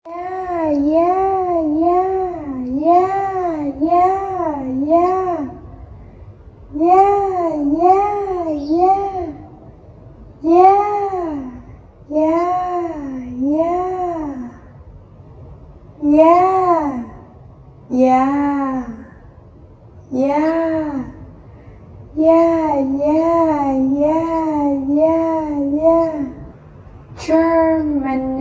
Yeah, yeah, yeah, yeah, yeah, yeah. Yeah, yeah, yeah. Yeah, yeah, yeah. Yeah, yeah, yeah. Yeah, yeah, yeah, yeah, yeah. German